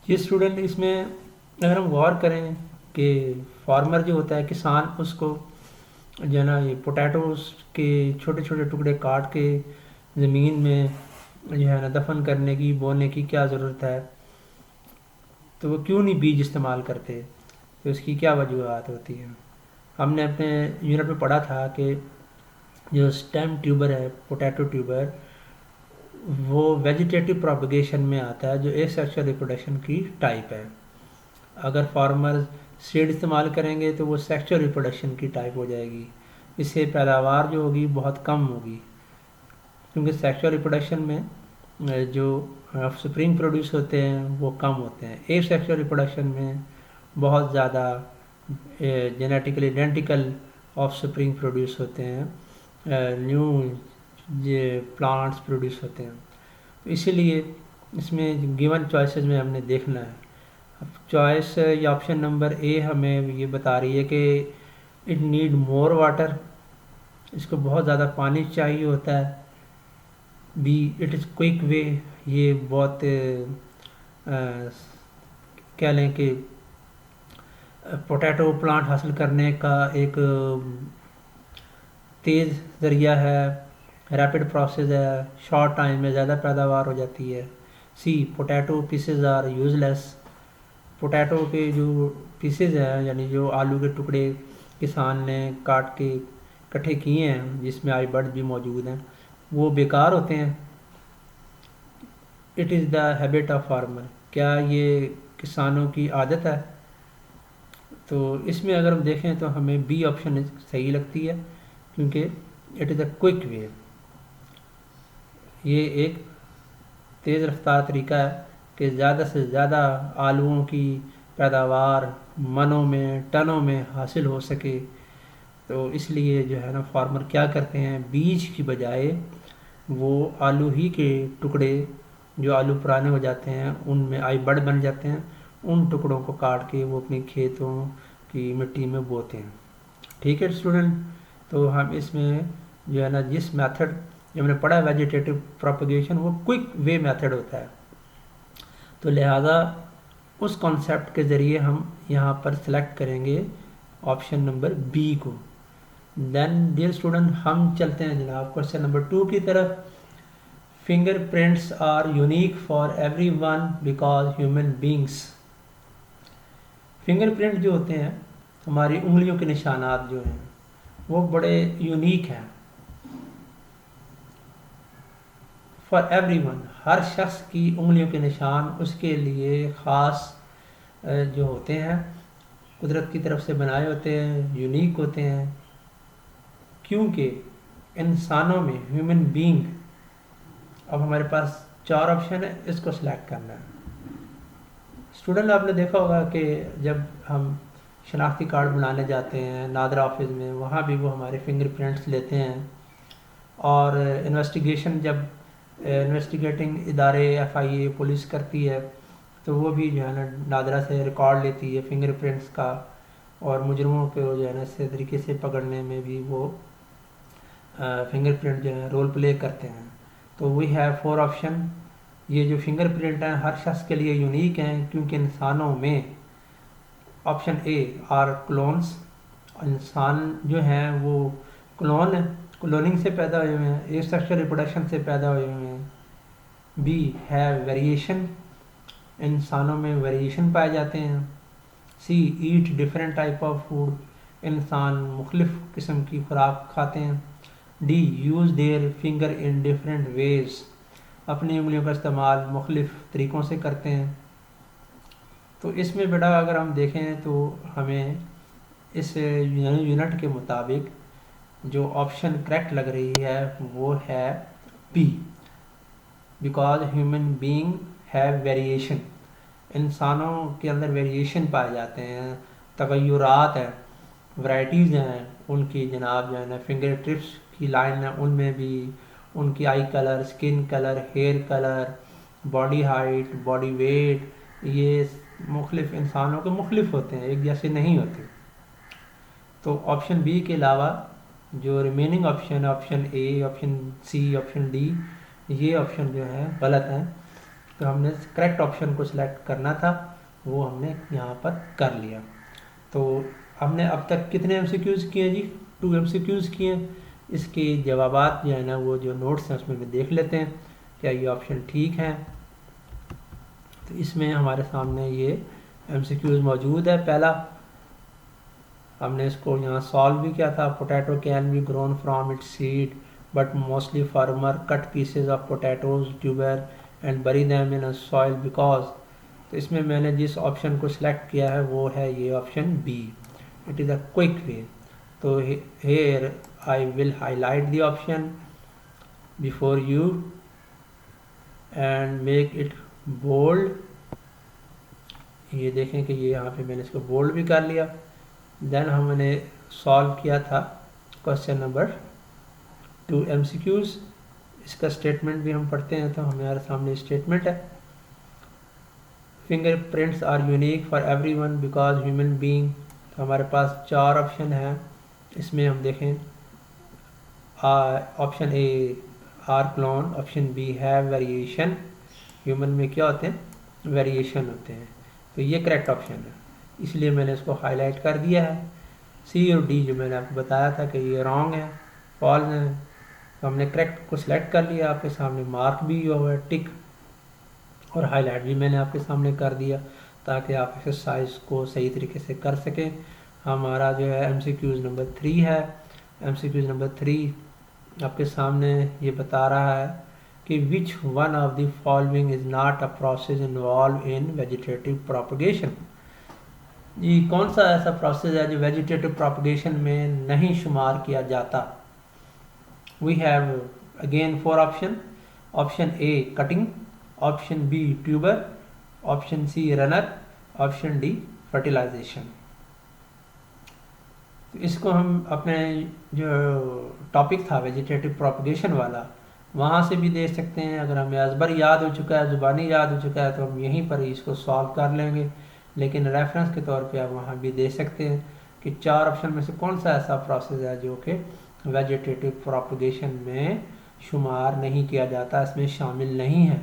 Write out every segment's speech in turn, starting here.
ये स्टूडेंट इसमें अगर हम गौर करें कि फार्मर जो होता है किसान, उसको जो है ना ये पोटैटोज के छोटे छोटे टुकड़े काट के ज़मीन में जो है ना दफन करने की, बोने की क्या ज़रूरत है? तो वो क्यों नहीं बीज इस्तेमाल करते? तो इसकी क्या वजूहत होती हैं? हमने अपने यूनिट में पढ़ा था कि जो स्टेम ट्यूबर है, पोटैटो ट्यूबर, वो वेजिटेटिव प्रोपगेशन में आता है, जो एसेक्सुअल रिप्रोडक्शन की टाइप है। अगर फार्मर सीड इस्तेमाल करेंगे तो वो सेक्सुअल रिप्रोडक्शन की टाइप हो जाएगी। इससे पैदावार जो होगी बहुत कम होगी, क्योंकि सेक्सुअल रिप्रोडक्शन में जो स्प्रिंग प्रोड्यूस होते हैं वो कम होते हैं। ए सेक्सुअल रिप्रोडक्शन में बहुत ज़्यादा genetically identical of spring produce होते हैं, न्यू ये प्लांट्स प्रोड्यूस होते हैं। तो इसीलिए इसमें गिवन चॉइसेस में हमने देखना है। अब चॉइस या ऑप्शन नंबर ए हमें ये बता रही है कि इट नीड मोर वाटर, इसको बहुत ज़्यादा पानी चाहिए होता है। B, it is quick way, ये बहुत कह लें कि पोटैटो प्लांट हासिल करने का एक तेज़ ज़रिया है, रैपिड प्रोसेस है, शॉर्ट टाइम में ज़्यादा पैदावार हो जाती है। See, potato pieces are useless, potato के जो पीसेज हैं यानी जो आलू के टुकड़े किसान ने काट के इकट्ठे किए हैं जिसमें आई बर्ड भी मौजूद हैं, वो बेकार होते हैं। It is the habit of farmer, क्या ये किसानों की आदत है? तो इसमें अगर हम देखें तो हमें बी ऑप्शन सही लगती है, क्योंकि it is a quick way, ये एक तेज़ रफ्तार तरीका है कि ज़्यादा से ज़्यादा आलूओं की पैदावार मनों में, टनों में हासिल हो सके। तो इसलिए जो है ना फार्मर क्या करते हैं, बीज की बजाय वो आलू ही के टुकड़े, जो आलू पुराने हो जाते हैं उनमें आई बड़ बन जाते हैं, उन टुकड़ों को काट के वो अपनी खेतों की मिट्टी में बोते हैं। ठीक है स्टूडेंट, तो हम इसमें जो है ना जिस मेथड जो हमने पढ़ा है वेजिटेटिव प्रोपगेशन, वो क्विक वे मेथड होता है। तो लिहाजा उस कॉन्सेप्ट के ज़रिए हम यहाँ पर सिलेक्ट करेंगे ऑप्शन नंबर बी को। देन डियर स्टूडेंट, हम चलते हैं जनाब क्वेश्चन नंबर 2 की तरफ। Fingerprints are unique for every one because human beings. Fingerprint जो होते हैं, हमारी उंगलियों के निशानात जो हैं, वो बड़े यूनिक हैं फॉर एवरी वन, हर शख्स की उंगलियों के निशान उसके लिए ख़ास जो होते हैं, कुदरत की तरफ से बनाए होते हैं, यूनिक होते हैं। क्योंकि इंसानों में ह्यूमन बीइंग, अब हमारे पास 4 ऑप्शन है, इसको सिलेक्ट करना है। स्टूडेंट आपने देखा होगा कि जब हम शनाख्ती कार्ड बनाने जाते हैं नादरा ऑफिस में, वहाँ भी वो हमारे फिंगरप्रिंट्स लेते हैं। और इन्वेस्टिगेशन जब इन्वेस्टिगेटिंग इदारे एफआईए पुलिस करती है, तो वो भी जो है ना नादरा से रिकॉर्ड लेती है फिंगरप्रिंट्स का, और मुजरमों को जो है ना इस तरीके से पकड़ने में भी वो फिंगरप्रिंट जो है रोल प्ले करते हैं। तो वी हैव 4 ऑप्शन। ये जो फिंगरप्रिंट हैं हर शख्स के लिए यूनिक हैं, क्योंकि इंसानों में ऑप्शन ए आर क्लोन्स, इंसान जो हैं वो क्लोन है, क्लोनिंग से पैदा हुए हैं, एसेक्सुअल रिप्रोडक्शन से पैदा हुए हैं। बी है वेरिएशन, इंसानों में वेरिएशन पाए जाते हैं। C eat different type of food, इंसान मुख्तलिफ किस्म की खुराक खाते हैं। D use their finger in different ways, अपनी उंगलियों का इस्तेमाल मुख्तलिफ तरीक़ों से करते हैं। तो इसमें बेटा अगर हम देखें तो हमें इस यूनिट के मुताबिक जो ऑप्शन करेक्ट लग रही है वो है B, because human being have variation, इंसानों के अंदर वेरिएशन पाए जाते हैं, तगय्युरात हैं, वैराइटीज़ हैं उनकी जनाब जो है ना फिंगर टिप्स की लाइन है उनमें भी, उनकी eye colour, skin colour, hair colour, body height, body weight, ये मुख्तलिफ इंसानों के मुख्तलिफ होते हैं, एक जैसे नहीं होते। तो ऑप्शन बी के अलावा जो remaining option, option A, option C, option D, ये ऑप्शन जो है गलत हैं। तो हमने करेक्ट ऑप्शन को सिलेक्ट करना था, वो हमने यहाँ पर कर लिया। तो हमने अब तक कितने एमसीक्यूज़ किए जी? 2 एमसीक्यूज़ किए। इसके जवाबात जो है ना, वो जो नोट्स हैं उसमें भी देख लेते हैं क्या ये ऑप्शन ठीक है। तो इसमें हमारे सामने ये एमसीक्यूज़ मौजूद है। पहला हमने इसको यहाँ सॉल्व भी किया था। Potato can be grown from its seed but mostly farmer cut pieces of potatoes tuber and bury them in a soil because. तो इसमें मैंने जिस ऑप्शन को सिलेक्ट किया है वो है ये option B, it is a quick way. तो here I will highlight the option before you and make it bold. ये देखें कि ये यहाँ पे मैंने इसको बोल्ड भी कर लिया। देन हमने सॉल्व किया था क्वेश्चन नंबर 2 एमसीक्यूज़। इसका स्टेटमेंट भी हम पढ़ते हैं। तो हमारे सामने स्टेटमेंट है, fingerprints are unique for everyone because human being. तो हमारे पास 4 ऑप्शन हैं। इसमें हम देखें option A are clone, option B है वेरिएशन। ह्यूमन में क्या होते हैं? वेरिएशन होते हैं। तो ये करेक्ट ऑप्शन है, इसलिए मैंने इसको हाईलाइट कर दिया है। सी और डी जो मैंने आपको बताया था कि ये रॉन्ग है, फॉल्स है, तो हमने करेक्ट को सिलेक्ट कर लिया। आपके सामने मार्क भी हुआ है टिक, और हाईलाइट भी मैंने आपके सामने कर दिया ताकि आप एक्सरसाइज को सही तरीके से कर सकें। हमारा जो है एमसीक्यूज़ नंबर 3 है। एमसीक्यूज़ नंबर 3 आपके सामने ये बता रहा है कि which one of the following is not a process involve in vegetative propagation. ये कौन सा ऐसा प्रोसेस है जो वेजिटेटिव प्रोपगेशन में नहीं शुमार किया जाता? We have again 4 option. Option A cutting, option B tuber, option C runner, option D fertilisation. तो इसको हम अपने जो टॉपिक था वेजिटेटिव प्रोपगेशन वाला, वहाँ से भी दे सकते हैं। अगर हमें अजबर याद हो चुका है, ज़ुबानी याद हो चुका है, तो हम यहीं पर इसको सॉल्व कर लेंगे। लेकिन रेफरेंस के तौर पे आप वहाँ भी दे सकते हैं कि 4 ऑप्शन में से कौन सा ऐसा प्रोसेस है जो कि वेजिटेटिव प्रोपगेशन में शुमार नहीं किया जाता, इसमें शामिल नहीं है।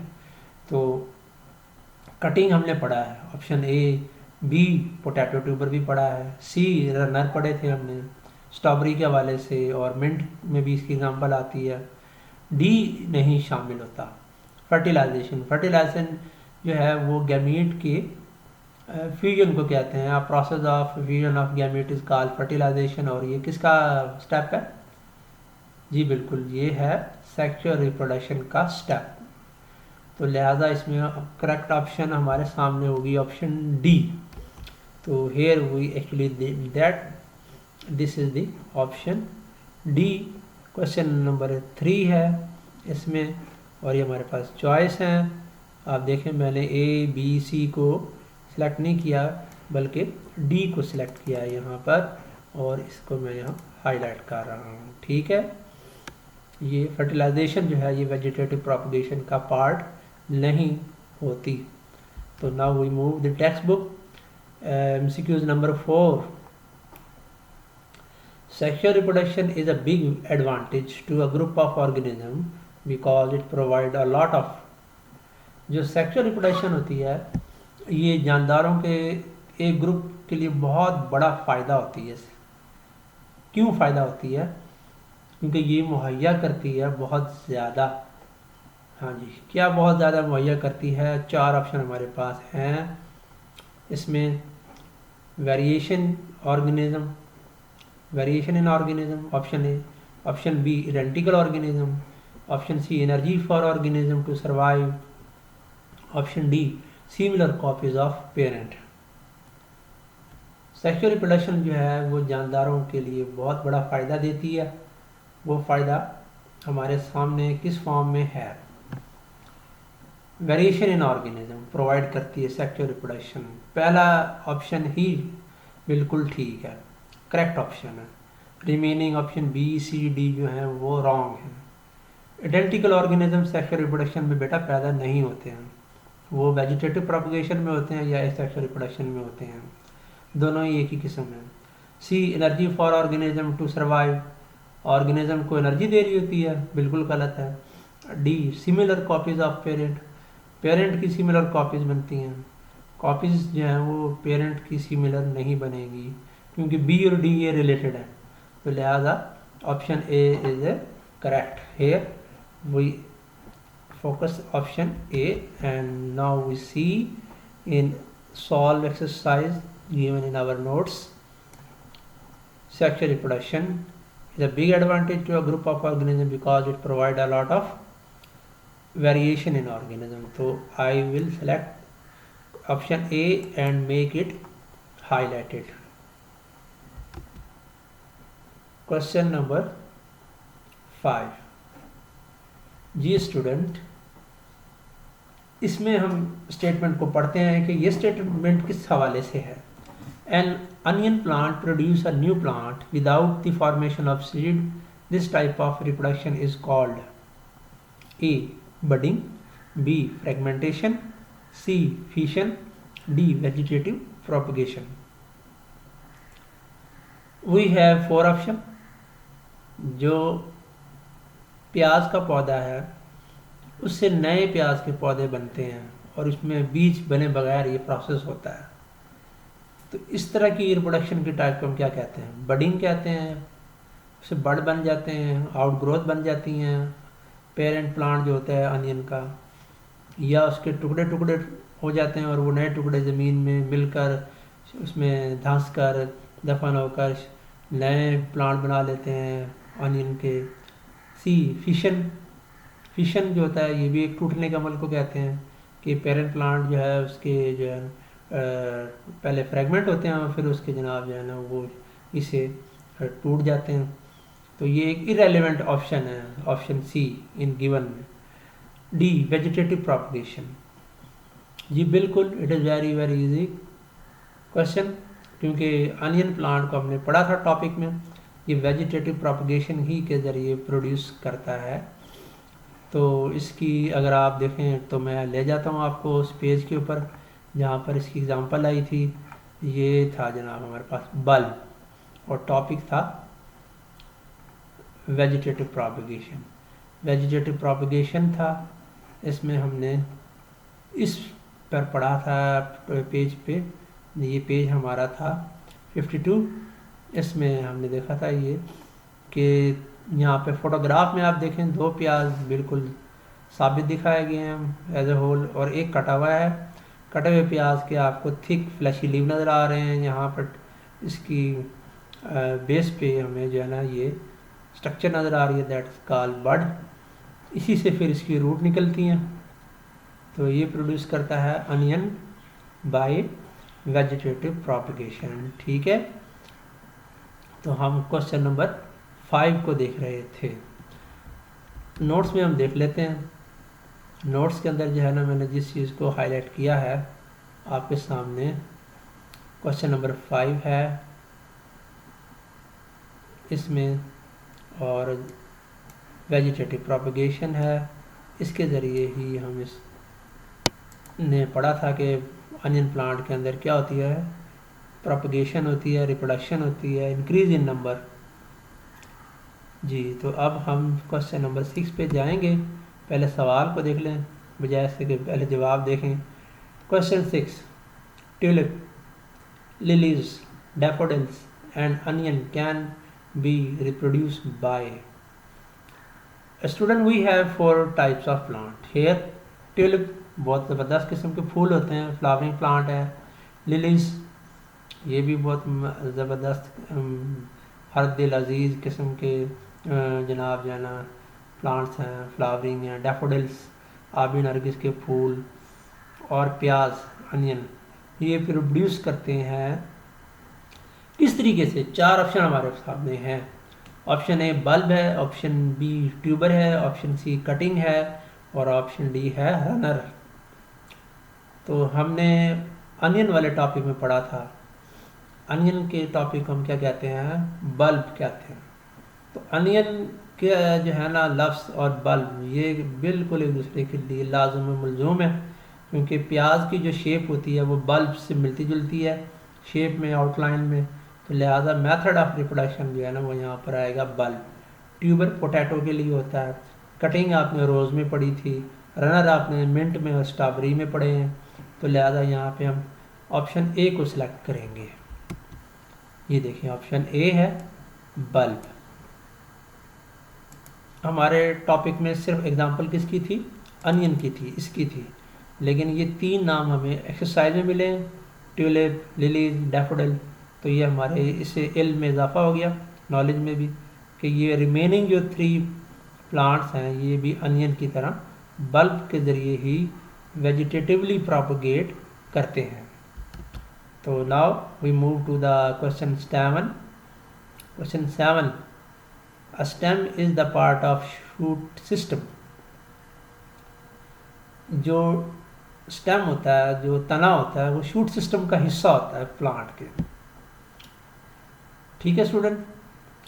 तो कटिंग हमने पढ़ा है, option A. B potato tuber भी पढ़ा है। सी रनर पढ़े थे हमने स्ट्रॉबेरी के हवाले से, और मिंट में भी इसकी एग्जांपल आती है। डी नहीं शामिल होता। फर्टिलाइजेशन, फर्टिलाइजेशन जो है वो गैमीट के फ्यूजन को कहते हैं। Process of fusion of gamete is called fertilisation. और ये किसका स्टेप है? जी बिल्कुल, ये है सेक्सुअल रिप्रोडक्शन का स्टेप। तो लिहाजा इसमें करेक्ट ऑप्शन हमारे सामने होगी ऑप्शन डी। तो here we actually that this is the option D. Question number 3 है इसमें, और ये हमारे पास चॉइस हैं। आप देखें मैंने ए बी सी को सिलेक्ट नहीं किया बल्कि डी को सिलेक्ट किया है यहाँ पर, और इसको मैं यहाँ हाईलाइट कर रहा हूँ। ठीक है, ये फर्टिलाइजेशन जो है ये वेजिटेटिव प्रोपगेशन का पार्ट नहीं होती। तो now we move the textbook. MCQs number 4। Sexual reproduction is a big advantage to a group of organisms because it provides a lot of। जो सेक्सुअल रिप्रोडक्शन होती है ये जानदारों के एक ग्रुप के लिए बहुत बड़ा फ़ायदा होती है। क्यों फ़ायदा होती है? क्योंकि ये मुहैया करती है बहुत ज़्यादा। हाँ जी, क्या बहुत ज़्यादा मुहैया करती है? 4 ऑप्शन हमारे पास हैं इसमें। Variation organism, variation in organism option A. Option B identical organism. Option C energy for organism to survive. Option D similar copies of parent. Sexual reproduction जो है वो जानदारों के लिए बहुत बड़ा फ़ायदा देती है। वो फ़ायदा हमारे सामने किस फॉर्म में है? वेरिएशन इन ऑर्गेनिज्म प्रोवाइड करती है सेक्सुअल रिप्रोडक्शन। पहला ऑप्शन ही बिल्कुल ठीक है, करेक्ट ऑप्शन है। Remaining option B C D जो हैं वो रॉन्ग हैं। आइडेंटिकल ऑर्गेनिज्म सेक्सुअल रिप्रोडक्शन में बेटा पैदा नहीं होते हैं, वो वेजिटेटिव प्रोपगेशन में होते हैं या सेक्सुअल रिप्रोडक्शन में होते हैं, दोनों ही एक ही किस्म है। C energy for organism to survive, organism को एनर्जी दे रही होती है, बिल्कुल गलत है। D similar copies of parent, parent की सिमिलर कॉपीज़ बनती हैं, कॉपीज़ जो हैं वो पेरेंट की सिमिलर नहीं बनेगी क्योंकि बी और डी ये रिलेटेड है, तो लिहाजा option A is a correct here. We focus option A, and now we see in solve exercise given in our notes. Sexual reproduction is a big advantage to a group of organisms because it provides a lot of variation in organism. So I will select option A and make it highlighted. Question number 5. Ji student, इसमें हम statement को पढ़ते हैं कि ये statement किस हवाले से है। An onion plant produce a new plant without the formation of seed, this type of reproduction is called a budding, B fragmentation, C fission, D vegetative propagation. We have 4 option. जो प्याज का पौधा है उससे नए प्याज के पौधे बनते हैं और उसमें बीज बने बगैर ये प्रोसेस होता है। तो इस तरह की रिप्रोडक्शन की टाइप को हम क्या कहते हैं? बडिंग कहते हैं। उससे बड़ बन जाते हैं, आउटग्रोथ बन जाती हैं, पेरेंट प्लांट जो होता है अनियन का, या उसके टुकड़े टुकड़े हो जाते हैं और वो नए टुकड़े ज़मीन में मिलकर उसमें धंस कर दफन होकर नए प्लांट बना लेते हैं अनियन के। सी फिशन, फिशन जो होता है ये भी एक टूटने के अमल को कहते हैं कि पेरेंट प्लांट जो है उसके जो है पहले फ्रेगमेंट होते हैं और फिर उसके जनाब जो है ना वो इसे टूट जाते हैं। तो ये एक इरेलीवेंट ऑप्शन है, ऑप्शन सी इन गिवन में। डी वेजिटेटिव प्रोपगेशन, जी बिल्कुल, it is very very easy question, क्योंकि अनियन प्लांट को हमने पढ़ा था टॉपिक में, ये वेजिटेटिव प्रोपगेशन ही के ज़रिए प्रोड्यूस करता है। तो इसकी अगर आप देखें तो मैं ले जाता हूँ आपको उस पेज के ऊपर जहाँ पर इसकी एग्जांपल आई थी। ये था जनाब हमारे पास बल्ब और टॉपिक था वेजिटेटिव प्रोपगेशन। वेजिटेटिव प्रोपगेशन था, इसमें हमने इस पर पढ़ा था पेज पे, ये पेज हमारा था 52। इसमें हमने देखा था ये कि यहाँ पे फोटोग्राफ में आप देखें 2 प्याज बिल्कुल साबित दिखाए गए हैं एज ए होल और एक कटा हुआ है। कटे हुए प्याज के आपको थिक फ्लैशी लीव नज़र आ रहे हैं। यहाँ पर इसकी बेस पे हमें जो है ना ये स्ट्रक्चर नज़र आ रही है, दैट कॉल बड। इसी से फिर इसकी रूट निकलती हैं, तो ये प्रोड्यूस करता है अनियन बाय वेजिटेटिव प्रोपगेशन। ठीक है, तो हम क्वेश्चन नंबर 5 को देख रहे थे। नोट्स में हम देख लेते हैं। नोट्स के अंदर जो है ना मैंने जिस चीज़ को हाईलाइट किया है आपके सामने, क्वेश्चन नंबर 5 है इसमें, और वेजिटेटिव प्रोपगेशन है। इसके ज़रिए ही हम इस ने पढ़ा था कि अनियन प्लांट के अंदर क्या होती है, प्रोपगेशन होती है, रिप्रोडक्शन होती है, इंक्रीज इन नंबर। जी, तो अब हम क्वेश्चन नंबर 6 पे जाएंगे। पहले सवाल को देख लें बजाय से कि पहले जवाब देखें। Question 6, tulip, lilies, daffodils and onion can be reproduced by. Student, we have 4 types of plant here. Tulip बहुत ज़बरदस्त किस्म के फूल होते हैं, फ्लावरिंग प्लांट है। लिलीज, ये भी बहुत ज़बरदस्त हर दिल अजीज़ किस्म के जनाब जाना प्लांट्स हैं, फ्लावरिंग हैं। डैफोडिल्स, आबी नरगिस के फूल। और प्याज, अनियन, ये प्रोड्यूस करते हैं किस तरीके से? 4 ऑप्शन हमारे सामने हैं। ऑप्शन ए बल्ब है, ऑप्शन बी ट्यूबर है, ऑप्शन सी कटिंग है और ऑप्शन डी है रनर। तो हमने अनियन वाले टॉपिक में पढ़ा था, अनियन के टॉपिक हम क्या कहते हैं? बल्ब कहते हैं। तो अनियन के जो है ना लफ्ज़ और बल्ब ये बिल्कुल एक दूसरे के लिए लाजुम मलजूम है, क्योंकि प्याज की जो शेप होती है वो बल्ब से मिलती जुलती है शेप में, आउटलाइन में। तो लिहाजा मेथड ऑफ रिप्रोडक्शन जो है ना वो यहाँ पर आएगा बल्ब। ट्यूबर पोटैटो के लिए होता है। कटिंग आपने रोज़ में पढ़ी थी, रनर आपने मिंट में और स्ट्रॉबेरी में पढ़े हैं, तो लिहाजा यहाँ पे हम ऑप्शन ए को सिलेक्ट करेंगे। ये देखिए ऑप्शन ए है बल्ब। हमारे टॉपिक में सिर्फ एग्जांपल किसकी थी, अनियन की थी, इसकी थी, लेकिन ये 3 नाम हमें एक्सरसाइज में मिले, ट्यूलिप, लिलीज, डैफोडिल। तो ये हमारे इससे इल्म में इजाफा हो गया, नॉलेज में भी, कि ये रिमेनिंग जो 3 प्लांट्स हैं ये भी अनियन की तरह बल्ब के ज़रिए ही वेजिटेटिवली प्रोपगेट करते हैं। तो now we move to the question 7। Question 7, a stem is the part of shoot system। जो स्टेम होता है, जो तना होता है, वो शूट सिस्टम का हिस्सा होता है प्लांट के। ठीक है स्टूडेंट,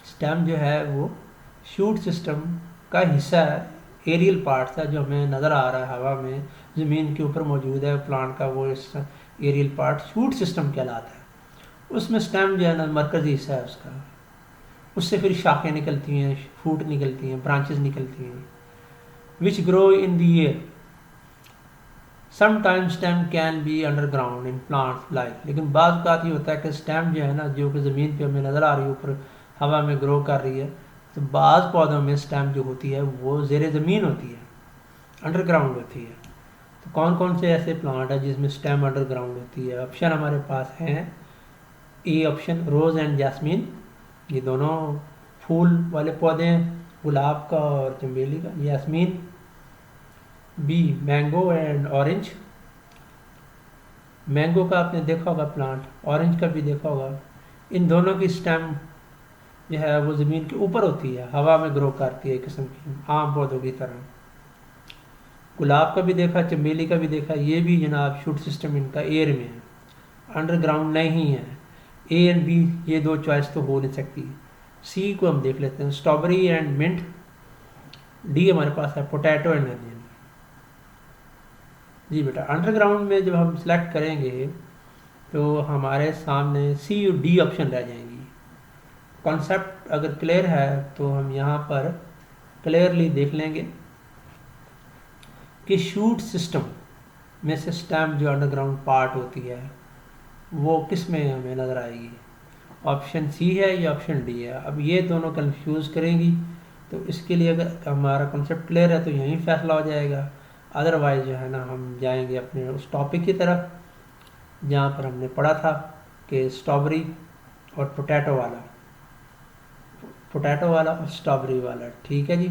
स्टेम जो है वो शूट सिस्टम का हिस्सा है, एरियल पार्ट है जो हमें नज़र आ रहा है हवा में, ज़मीन के ऊपर मौजूद है प्लांट का, वो इस एरियल पार्ट शूट सिस्टम कहलाता है। उसमें स्टेम जो है ना मरकज़ी हिस्सा है उसका, उससे फिर शाखें निकलती हैं, फूट निकलती हैं, ब्रांचेस निकलती हैं, which grow in the air. Sometime stem can be underground in plants like. लेकिन बाज़ का ये होता है कि स्टेम जो है ना, जो कि ज़मीन पे हमें नज़र आ रही है ऊपर हवा में ग्रो कर रही है, तो बाज़ पौधों में स्टेम जो होती है वो ज़ेर ज़मीन होती है, अंडरग्राउंड होती है। तो कौन कौन से ऐसे प्लांट है जिसमें स्टेम अंडरग्राउंड होती है? ऑप्शन हमारे पास हैं, A option rose and jasmine, ये दोनों फूल वाले पौधे हैं, गुलाब का और चमेली का। यास्मीन। B mango and orange, mango का आपने देखा होगा प्लांट, ऑरेंज का भी देखा होगा। इन दोनों की स्टेम जो है वो ज़मीन के ऊपर होती है, हवा में ग्रो करती है एक किस्म की, आम पौधों की तरह। गुलाब का भी देखा, चमेली का भी देखा, ये भी जनाब शूट सिस्टम इनका एयर में है, अंडरग्राउंड नहीं है। ए एंड बी ये 2 चॉइस तो हो नहीं सकती। सी को हम देख लेते हैं, स्ट्रॉबेरी एंड मिंट। डी हमारे पास है पोटैटो एंड अनियन। जी बेटा, अंडरग्राउंड में जब हम सिलेक्ट करेंगे तो हमारे सामने सी और डी ऑप्शन रह जाएंगी। कॉन्सेप्ट अगर क्लियर है तो हम यहाँ पर क्लियरली देख लेंगे कि शूट सिस्टम में से स्टेम जो अंडरग्राउंड पार्ट होती है वो किस में हमें नज़र आएगी, ऑप्शन सी है या ऑप्शन डी है। अब ये दोनों कंफ्यूज करेंगी, तो इसके लिए अगर हमारा कॉन्सेप्ट क्लियर है तो यहीं फैसला हो जाएगा। अदरवाइज जो है ना हम जाएंगे अपने उस टॉपिक की तरफ जहाँ पर हमने पढ़ा था कि स्ट्रॉबेरी और पोटैटो वाला और स्ट्रॉबेरी वाला। ठीक है जी,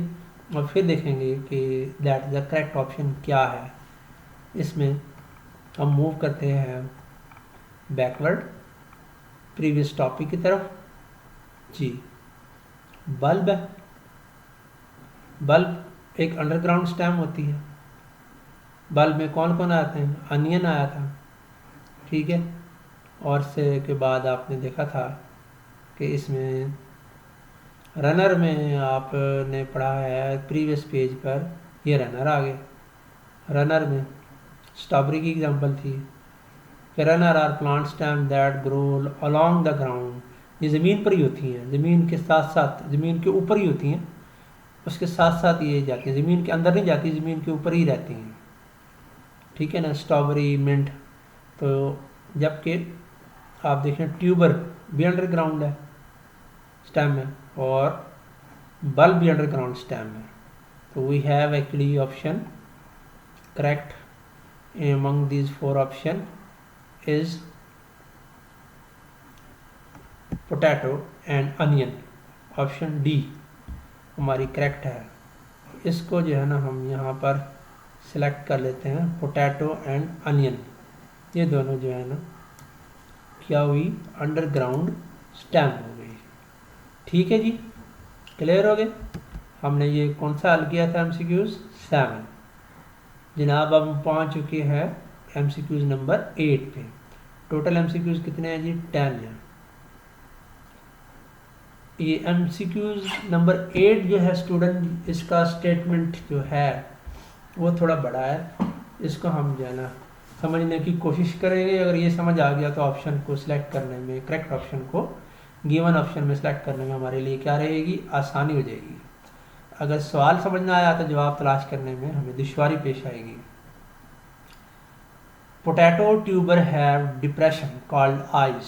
और फिर देखेंगे कि दैट द करेक्ट ऑप्शन क्या है। इसमें हम मूव करते हैं बैकवर्ड प्रीवियस टॉपिक की तरफ। जी, बल्ब है, बल्ब एक अंडरग्राउंड स्टेम होती है। बल्ब में कौन कौन आते हैं? अनियन आया था, ठीक है, और से के बाद आपने देखा था कि इसमें रनर में आपने पढ़ा है प्रीवियस पेज पर, ये रनर आ गए। रनर में स्ट्रॉबेरी की एग्जांपल थी कि runner are plant stem that grow along the ground. ये ज़मीन पर ही होती हैं, ज़मीन के साथ साथ, ज़मीन के ऊपर ही होती हैं, उसके साथ साथ ये जाती हैं, ज़मीन के अंदर नहीं जाती, ज़मीन के ऊपर ही रहती हैं। ठीक है ना, स्ट्रॉबेरी, मिंट। तो जबकि आप देखें ट्यूबर भी अंडरग्राउंड है स्टेम में, और बल्ब भी अंडरग्राउंड स्टेम है। तो we have actually option correct among these 4 option is potato and onion। Option D हमारी करेक्ट है। इसको जो है ना हम यहाँ पर सिलेक्ट कर लेते हैं, पोटैटो एंड अनियन, ये दोनों जो है ना क्या हुई, अंडरग्राउंड स्टेम हो गई। ठीक है जी, क्लियर हो गए। हमने ये कौन सा हल किया था, MCQs 7। जनाब अब हम पहुँच चुके हैं MCQs नंबर 8 पे। टोटल MCQs कितने हैं जी? 10 हैं। ये MCQs नंबर 8 जो है स्टूडेंट, इसका स्टेटमेंट जो है वो थोड़ा बड़ा है, इसको हम जो है ना समझने की कोशिश करेंगे। अगर ये समझ आ गया तो ऑप्शन को सिलेक्ट करने में, करेक्ट ऑप्शन को गिवन ऑप्शन में सिलेक्ट करने में हमारे लिए क्या रहेगी, आसानी हो जाएगी। अगर सवाल समझ ना आया तो जवाब तलाश करने में हमें दुश्वारी पेश आएगी। Potato tuber have depression called eyes.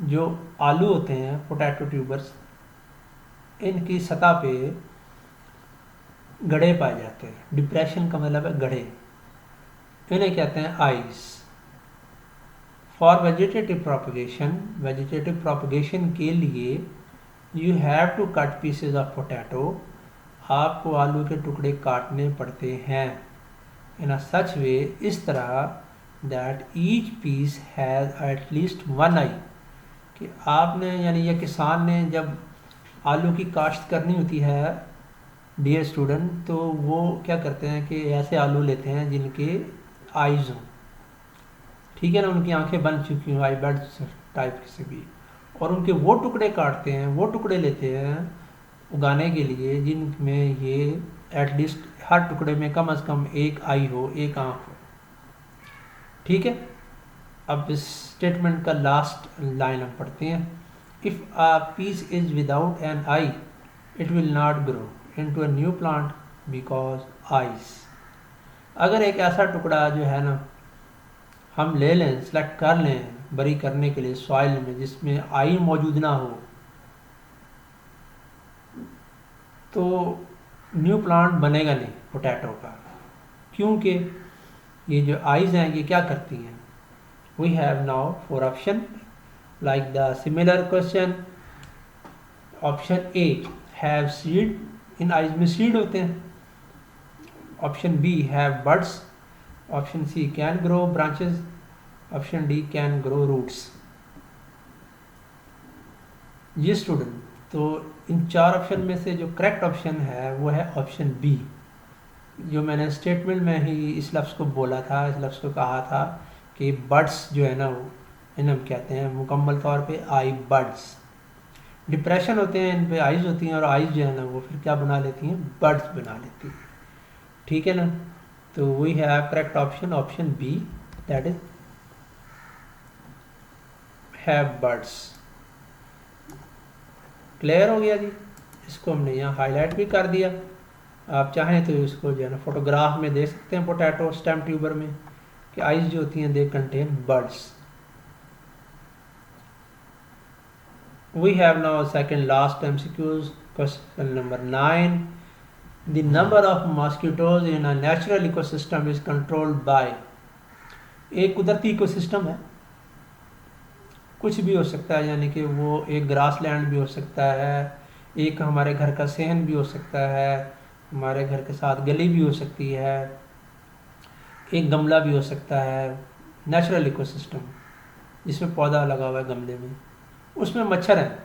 जो आलू होते हैं पोटैटो ट्यूबर्स, इनकी सतह पे गड़े पाए जाते हैं। डिप्रेशन का मतलब है गड़े, इन्हें कहते हैं आइज। फॉर वेजिटेटिव प्रोपगेशन के लिए you have to cut pieces of potato, आपको आलू के टुकड़े काटने पड़ते हैं इन अ सच वे, इस तरह that each piece has at least one eye, कि आपने यानी ये किसान ने जब आलू की काश्त करनी होती है डियर स्टूडेंट, तो वो क्या करते हैं कि ऐसे आलू लेते हैं जिनके आइज़ हों, ठीक है ना, उनकी आंखें बन चुकी हों आई बर्ड्स टाइप से भी, और उनके वो टुकड़े काटते हैं, वो टुकड़े लेते हैं उगाने के लिए जिनमें ये एटलीस्ट हर टुकड़े में कम से कम एक आई हो, एक आँख हो, ठीक है। अब इस स्टेटमेंट का लास्ट लाइन हम पढ़ते हैं। If a piece is without an eye it will not grow into a new plant because eyes. अगर एक ऐसा टुकड़ा जो है ना हम ले लें, सेलेक्ट कर लें बरी करने के लिए सॉइल में जिसमें आई मौजूद ना हो, तो न्यू प्लांट बनेगा नहीं पोटैटो का, क्योंकि ये जो आइज़ हैं ये क्या करती हैं। We have now 4 option like the similar question. Option A have seed, इन आइज़ में सीड होते हैं। Option B have buds. Option C can grow branches. Option D can grow roots. ये स्टूडेंट, तो इन 4 ऑप्शन में से जो करेक्ट ऑप्शन है वो है ऑप्शन बी। जो मैंने स्टेटमेंट में ही इस लफ्ज़ को बोला था, इस लफ्ज़ को कहा था कि बर्ड्स जो है ना वो इन्हें हम कहते हैं मुकम्मल तौर पे आई बर्ड्स। डिप्रेशन होते हैं, इन पे आइज़ होती हैं, और आइज़ जो है ना वो फिर क्या बना लेती हैं, बर्ड्स बना लेती हैं, ठीक है ना। तो we have correct option option B, that is have birds. Clear हो गया जी। इसको हमने यहाँ हाईलाइट भी कर दिया। आप चाहें तो इसको जो है ना फोटोग्राफ में देख सकते हैं पोटैटो स्टेम ट्यूबर में कि आइज जो होती हैं they contain birds. We have now second last MCQs. Question number 9, the number of mosquitoes in a natural ecosystem is controlled by. एक कुदरती इकोसिस्टम है, कुछ भी हो सकता है, यानी कि वो एक ग्रास लैंड भी हो सकता है, एक हमारे घर का सहन भी हो सकता है, हमारे घर के साथ गली भी हो सकती है, एक गमला भी हो सकता है। नेचुरल इकोसिस्टम जिसमें पौधा लगा हुआ है गमले में, उसमें मच्छर हैं।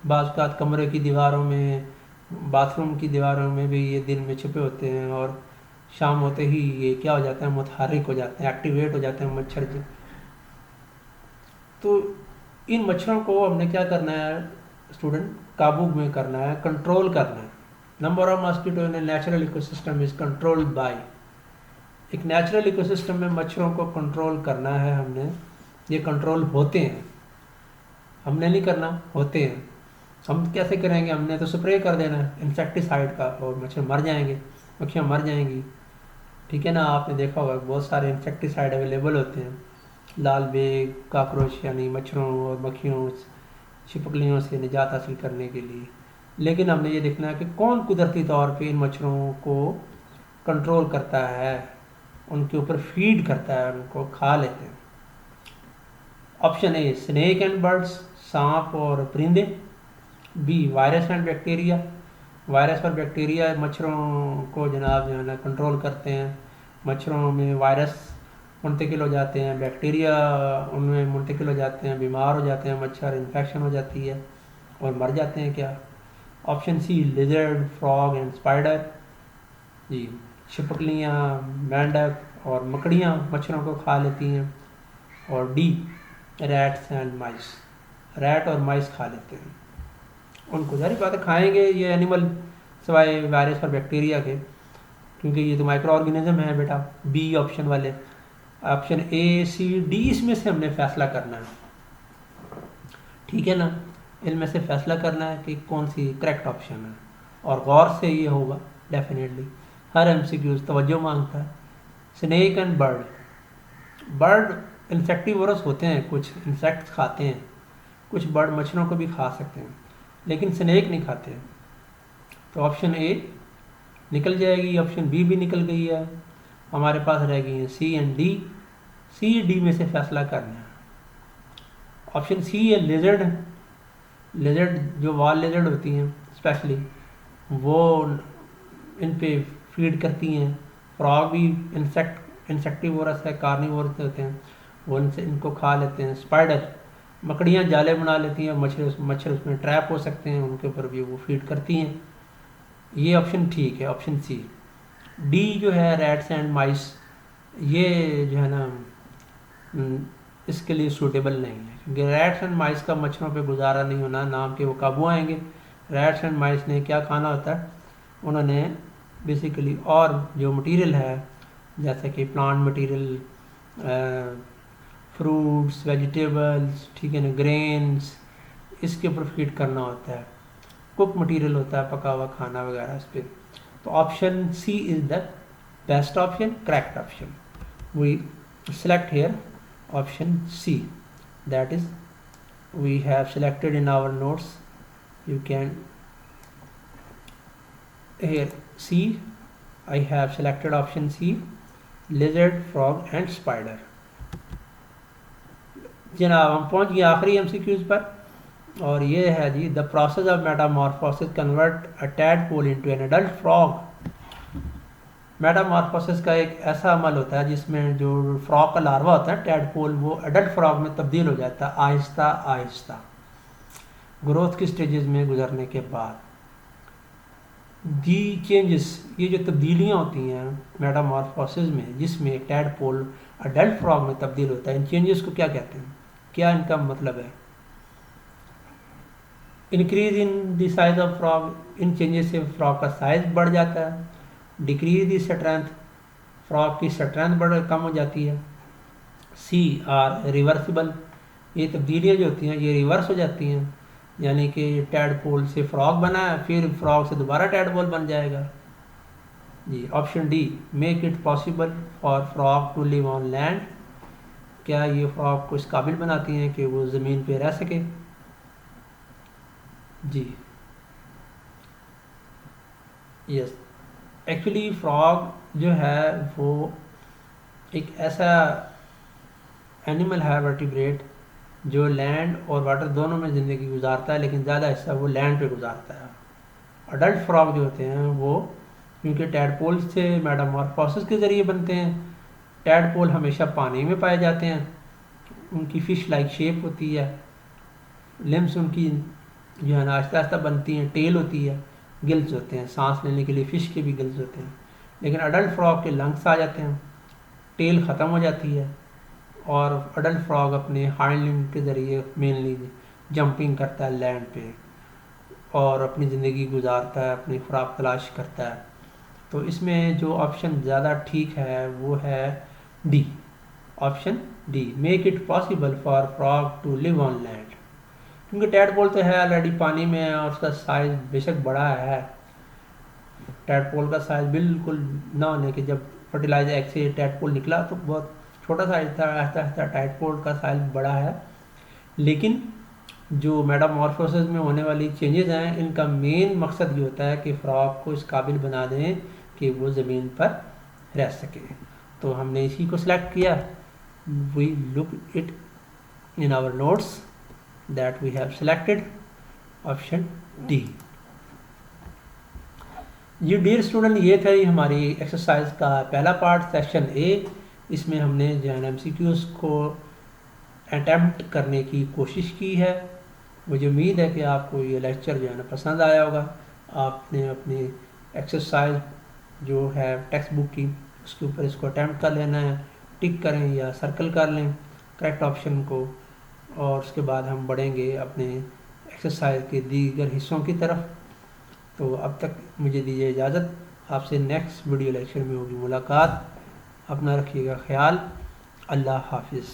बाज़ कमरे की दीवारों में, बाथरूम की दीवारों में भी ये दिन में छुपे होते हैं, और शाम होते ही ये क्या हो जाते हैं, मुतहर्रिक हो जाते हैं, एक्टिवेट हो जाते हैं मच्छर जो। तो इन मच्छरों को हमने क्या करना है स्टूडेंट, काबू में करना है, कंट्रोल करना है। Number of mosquito in natural ecosystem is controlled by. एक नेचुरल इकोसिस्टम में मच्छरों को कंट्रोल करना है हमने, ये कंट्रोल होते हैं, हमने नहीं करना, होते हैं। हम कैसे करेंगे, हमने तो स्प्रे कर देना है इंसेक्टिसाइड का और मच्छर मर जाएंगे, मक्खियाँ मर जाएंगी, ठीक है ना। आपने देखा होगा बहुत सारे इंसेक्टिसाइड अवेलेबल होते हैं, लाल बेग, काकरोच यानी मच्छरों और मक्खियों छिपकलियों से निजात हासिल करने के लिए। लेकिन हमने ये देखना है कि कौन कुदरती तौर पे इन मच्छरों को कंट्रोल करता है, उनके ऊपर फीड करता है, उनको खा लेते हैं। Option A snake and birds, सांप और परिंदे। B virus and bacteria, virus और बैक्टीरिया मच्छरों को जनाब जो है ना कंट्रोल करते हैं। मच्छरों में वायरस मुंतकिल हो जाते हैं, बैक्टीरिया उनमें मुंतकिल हो जाते हैं, बीमार हो जाते हैं मच्छर, इन्फेक्शन हो जाती है और मर जाते हैं क्या। Option C lizard, frog and spider, जी छिपकलियाँ, मेंढक और मकड़ियाँ मच्छरों को खा लेती हैं। और D rats and mice, rat और माइस खा लेते हैं उनको। जारी बात है खाएंगे ये एनिमल सिवाय वायरस और बैक्टीरिया के, क्योंकि ये तो माइक्रो ऑर्गेनिज्म है बेटा। बी ऑप्शन वाले, ऑप्शन ए सी डी इसमें से हमने फैसला करना है, ठीक है ना। इनमें से फैसला करना है कि कौन सी करेक्ट ऑप्शन है। और गौर से ये होगा डेफिनेटली। हर एमसीक्यूज तवज्जो मांगता है। स्नेक एंड बर्ड इंसेक्टिवोरस होते हैं, कुछ इंसेक्ट्स खाते हैं, कुछ बर्ड मच्छरों को भी खा सकते हैं, लेकिन स्नेक नहीं खाते हैं। तो ऑप्शन ए निकल जाएगी, ऑप्शन बी भी निकल गई है। हमारे पास रह गई हैं सी एंड डी। सी डी में से फैसला करना है। ऑप्शन सी है लेजर्ड जो वॉल लेजर्ड होती हैं स्पेशली, वो इन पे फीड करती हैं। फ्रॉग भी इंसेक्टिवोरस है, कार्निवोरस होते हैं, वो इनको खा लेते हैं। स्पाइडर मकड़ियाँ जाले बना लेती हैं, मच्छर उसमें ट्रैप हो सकते हैं, उनके ऊपर भी वो फीड करती हैं। ये ऑप्शन ठीक है, ऑप्शन सी। डी जो है रैट्स एंड माइस, ये जो है ना इसके लिए सूटेबल नहीं है, क्योंकि रैट्स एंड माइस का मच्छरों पे गुजारा नहीं होना, नाम के वो काबू आएंगे। रैट्स एंड माइस ने क्या खाना होता है, उन्होंने बेसिकली और जो मटेरियल है जैसे कि प्लांट मटेरियल, फ्रूट्स, वेजिटेबल्स, ठीक है ना, ग्रेन्स, इसके ऊपर फीड करना होता है। कुक मटेरियल होता है, पका हुआ खाना वगैरह इस पर। तो option C is the best option, correct option. We select here option C, that is we have selected in our notes. You can here C, I have selected option C, lizard, frog and spider। जनाब हम पहुंच गए आखिरी MCQs पर, और ये है जी the process of metamorphosis convert a tadpole into an adult frog. Metamorphosis का एक ऐसा अमल होता है जिसमें जो फ्रॉग का लार्वा होता है टैडपोल, वो एडल्ट फ्रॉग में तब्दील हो जाता है आहिस्ता आहिस्ता ग्रोथ की स्टेजेस में गुजरने के बाद। दी चेंजेस, ये जो तब्दीलियाँ होती हैं मेटामॉर्फोसिस में, जिसमें टैडपोल एडल्ट फ्रॉग में तब्दील होता है, इन चेंजेस को क्या कहते हैं, क्या इनका मतलब है? Increase in the size of frog, in changes से फ्रॉग का साइज बढ़ जाता है। डिक्रीज दी स्ट्रेंथ, फ्रॉग की स्ट्रेंथ कम हो जाती है। सी आर रिवर्सिबल, ये तब्दीलियाँ जो होती हैं ये रिवर्स हो जाती हैं, यानी कि टैडपोल से फ्रॉग बना है, फिर फ्रॉग से दोबारा टैडपोल बन जाएगा जी। Option D make it possible for frog to live on land, क्या ये फ्रॉग को इस काबिल बनाती हैं कि वो ज़मीन पे रह सके जी। यस, एक्चुअली फ्रॉग जो है वो एक ऐसा एनिमल है वर्टिब्रेट जो लैंड और वाटर दोनों में ज़िंदगी गुजारता है, लेकिन ज़्यादा हिस्सा वो लैंड पे गुजारता है। अडल्ट फ्रॉग जो होते हैं वो क्योंकि टैडपोल से मेटामॉर्फोसिस के ज़रिए बनते हैं, टैडपोल हमेशा पानी में पाए जाते हैं, उनकी फ़िश लाइक शेप होती है, लिम्स उनकी जो है ना आहिस्ता आहिस्ता बनती हैं, टेल होती है, गिल्स होते हैं, सांस लेने के लिए फ़िश के भी गिल्स होते हैं। लेकिन अडल्ट फ्रॉग के लंग्स आ जाते हैं, टेल ख़त्म हो जाती है, और अडल्ट फ्रॉग अपने हाइंड लिम्ब के ज़रिए मेनली जंपिंग करता है लैंड पे और अपनी ज़िंदगी गुजारता है, अपनी खुराक तलाश करता है। तो इसमें जो ऑप्शन ज़्यादा ठीक है वो है D, option D, make it possible for frog to live on land. क्योंकि टैडपोल तो है ऑलरेडी पानी में है और उसका साइज़ बेशक बड़ा है, टैडपोल का साइज़ बिल्कुल ना होने के, जब फर्टिलाइजर एग से टैडपोल निकला तो बहुत छोटा साइज था, आहिस्ता आहिस्ता टैडपोल का साइज़ बड़ा है। लेकिन जो मेटामॉर्फोसिस में होने वाली चेंजेस हैं, इनका मेन मकसद ये होता है कि फ्रॉग को इस काबिल बना दें कि वो ज़मीन पर रह सके। तो हमने इसी को सिलेक्ट किया। We look it in our notes that we have selected option D। ये डियर स्टूडेंट, ये था ही हमारी एक्सरसाइज का पहला पार्ट, सेक्शन ए। इसमें हमने जो है MCQs को अटैम्प्ट करने की कोशिश की है। मुझे उम्मीद है कि आपको ये लेक्चर जो है ना पसंद आया होगा। आपने अपनी एक्सरसाइज जो है टेक्स्ट बुक की उसके ऊपर इसको अटैम्प्ट कर लेना है, टिक करें या सर्कल कर लें करेक्ट ऑप्शन को, और उसके बाद हम बढ़ेंगे अपने एक्सरसाइज के दीगर हिस्सों की तरफ। तो अब तक मुझे दीजिए इजाज़त, आपसे नेक्स्ट वीडियो लेक्चर में होगी मुलाकात। अपना रखिएगा ख्याल। अल्लाह हाफिज़।